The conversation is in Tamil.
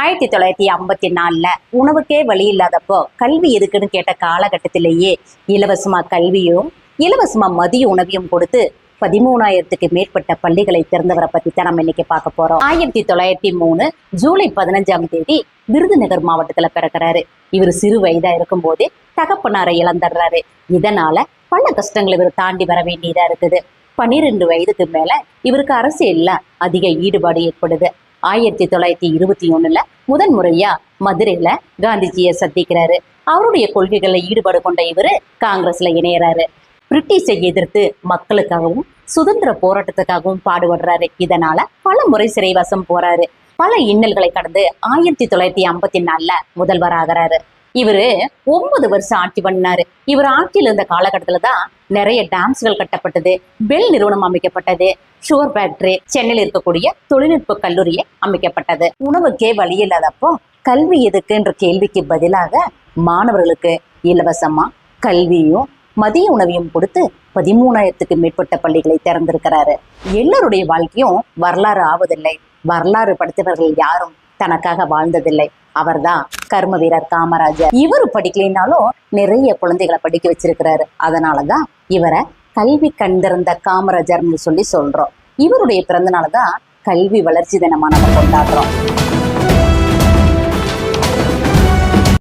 1954 உணவுக்கே வழி இல்லாதப்போ கல்வி எதுக்குன்னு கேட்ட காலகட்டத்திலேயே இலவசமா கல்வியும் இலவசமா மதிய உணவையும் கொடுத்து 13,000க்கு மேற்பட்ட பள்ளிகளை திறந்தவரை பத்தி தான் நம்ம இன்னைக்கு பார்க்க போறோம். 1903 ஜூலை 15ஆம் தேதி விருதுநகர் மாவட்டத்துல பிறக்கிறாரு. இவர் சிறு வயதா இருக்கும் போதே தகப்பனாரை இழந்துடுறாரு. இதனால பல கஷ்டங்களை இவர் தாண்டி வர வேண்டியதா இருக்குது. 12 வயதுக்கு மேல இவருக்கு அரசியல்ல அதிக ஈடுபாடு ஏற்படுது. 1921 முதன் முறையா மதுரையில காந்திஜியை சந்திக்கிறாரு. அவருடைய கொள்கைகளை ஈடுபாடு கொண்ட இவரு காங்கிரஸ்ல இணையறாரு. பிரிட்டிஷை எதிர்த்து மக்களுக்காகவும் சுதந்திர போராட்டத்துக்காகவும் பாடுபடுறாரு. இதனால பல முறை சிறைவாசம் போறாரு. பல இன்னல்களை கடந்து 1954 முதல்வர் ஆகிறாரு. இவரு 9 வருஷம் ஆட்சி பண்ணாரு. இவர் ஆட்சியில் இருந்த காலகட்டத்துல தான் நிறைய டேம்ஸ்கள் கட்டப்பட்டது, பெல் நிறுவனம் அமைக்கப்பட்டது, சுகர் ஃபேக்டரி, சென்னையில் இருக்கக்கூடிய தொழில்நுட்ப கல்லூரியை அமைக்கப்பட்டது. உணவுக்கே வழி இல்லாதப்போ கல்வி எதுக்குன்ற கேள்விக்கு பதிலாக மாணவர்களுக்கு இலவசமா கல்வியும் மதிய உணவையும் கொடுத்து 13,000க்கு மேற்பட்ட பள்ளிகளை திறந்திருக்கிறாரு. எல்லாருடைய வாழ்க்கையும் வரலாறு ஆவதில்லை. வரலாறு படித்தவர்கள் யாரும் தனக்காக வாழ்ந்ததில்லை. அவர்தான் கர்ம வீரர் காமராஜர். இவரு படிக்கலைன்னாலும் நிறைய குழந்தைகளை படிக்க வச்சிருக்கிறாரு. அதனாலதான் இவரை கல்வி கண்டிருந்த காமராஜர்னு சொல்லி சொல்றோம். இவருடைய பிறந்த நாள் தான் கல்வி வளர்ச்சி தினமா நம்ம கொண்டாடுறோம்.